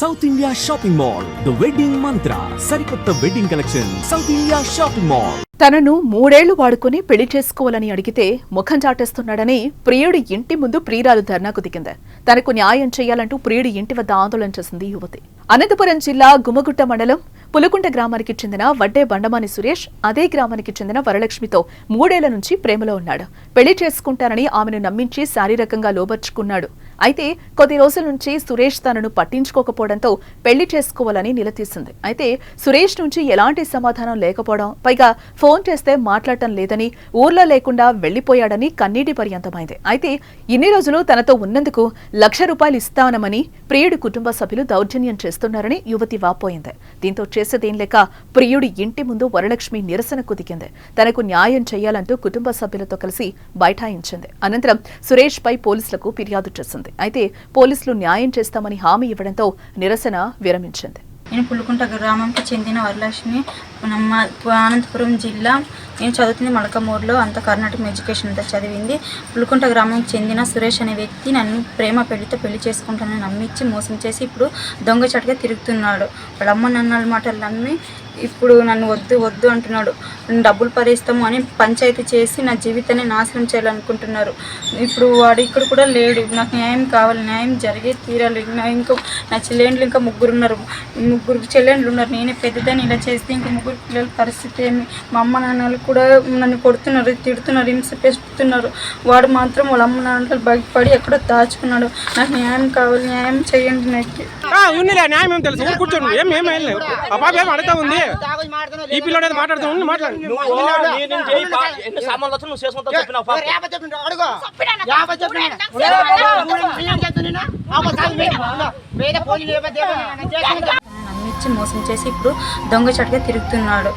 South India shopping mall, the wedding మంత్ర, సరికొత్త wedding collection, south India shopping mall. తనను 3 ఏళ్లు వాడుకుని పెళ్లి చేసుకోవాలని అడిగితే ముఖం చాటేస్తున్నాడని ప్రియుడి ఇంటి ముందు ప్రియురాలు ధర్నాకు దిగింది. తనకు న్యాయం చేయాలంటూ ప్రియుడి ఇంటి వద్ద ఆందోళన చేసింది యువతి. అనంతపురం జిల్లా గుమ్మగుట్ట మండలం పులుకుంట గ్రామానికి చెందిన వడ్డే బండమాని సురేష్ అదే గ్రామానికి చెందిన వరలక్ష్మితో 3 ఏళ్ల నుంచి ప్రేమలో ఉన్నాడు. పెళ్లి చేసుకుంటానని ఆమెను నమ్మించి శారీరకంగా లోబర్చుకున్నాడు. అయితే కొద్ది రోజుల నుంచి సురేష్ తనను పట్టించుకోకపోవడంతో పెళ్లి చేసుకోవాలని నిలదీసింది. అయితే సురేష్ నుంచి ఎలాంటి సమాధానం లేకపోవడం, పైగా ఫోన్ చేస్తే మాట్లాడటం లేదని, ఊర్లో లేకుండా వెళ్లిపోయాడని కన్నీటి పర్యంతమైంది. అయితే ఇన్ని రోజులు తనతో ఉన్నందుకు ₹1,00,000 ఇస్తానమని ప్రియుడి కుటుంబ సభ్యులు దౌర్జన్యం చేస్తున్నారని యువతి వాపోయింది. దీంతో చేసేదేం లేక ప్రియుడి ఇంటి ముందు వరలక్ష్మి నిరసనకు దిగింది. తనకు న్యాయం చేయాలంటూ కుటుంబ సభ్యులతో కలిసి బైఠాయించింది. అనంతరం సురేష్ పై పోలీసులకు ఫిర్యాదు చేసింది. అయితే పోలీసులు న్యాయం చేస్తామని హామీ ఇవ్వడంతో నిరసన విరమించింది. నేను పులుకుంట గ్రామంకి చెందిన వరలక్ష్మి, అనంతపురం జిల్లా. నేను చదువుతుంది మలకమూరులో, అంత కర్ణాటక ఎడ్యుకేషన్ అంతా చదివింది. పులుకుంట గ్రామంకి చెందిన సురేష్ అనే వ్యక్తి నన్ను ప్రేమ పెళ్లితో పెళ్లి చేసుకుంటానని నమ్మించి మోసం చేసి ఇప్పుడు దొంగచాటుగా తిరుగుతున్నాడు. వాళ్ళ అమ్మ నాన్నల మాటలు నమ్మి ఇప్పుడు నన్ను వద్దు వద్దు అంటున్నాడు. డబ్బులు పరిస్తాము అని పంచాయతీ చేసి నా జీవితాన్ని నాశనం చేయాలనుకుంటున్నారు. ఇప్పుడు వాడు ఇక్కడ కూడా లేడు. నాకు న్యాయం కావాలి, న్యాయం జరిగే తీరాలి. నా చెల్లెండ్లు ఇంకా 3 ఉన్నారు. 3 చెల్లెండ్లు ఉన్నారు. నేనే పెద్దదాన్ని. ఇలా చేస్తే ఇంకా 3 పిల్లల పరిస్థితి ఏమి? మా అమ్మ నాన్నలు కూడా నన్ను కొడుతున్నారు, తిడుతున్నారు, హింస పెడుతున్నారు. వాడు మాత్రం వాళ్ళ అమ్మ నాన్నలు బయటపడి ఎక్కడో దాచుకున్నాడు. నాకు న్యాయం కావాలి, న్యాయం చేయండి. నాకు ఈ పిల్లడు మాట్లాడుతూ మాట్లాడు. నమ్మించి మోసం చేసి ఇప్పుడు దొంగచాటుగా తిరుగుతున్నాడు.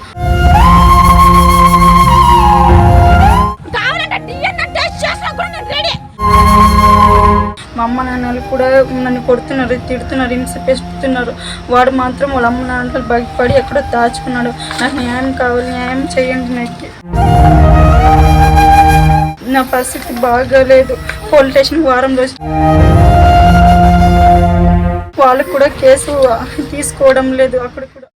మా అమ్మ నాన్నలు కూడా నన్ను కొడుతున్నారు, తిడుతున్నారు, హింస పెడుతున్నారు. వాడు మాత్రం వాళ్ళ అమ్మ నాన్నలు బయటపడి ఎక్కడో దాచుకున్నాడు. నాకు న్యాయం కావాలి, న్యాయం చేయండి. నాకు నా పరిస్థితి బాగాలేదు. పోలీస్ స్టేషన్ వారం రోజులు వాళ్ళు కూడా కేసు తీసుకోవడం లేదు. అక్కడ కూడా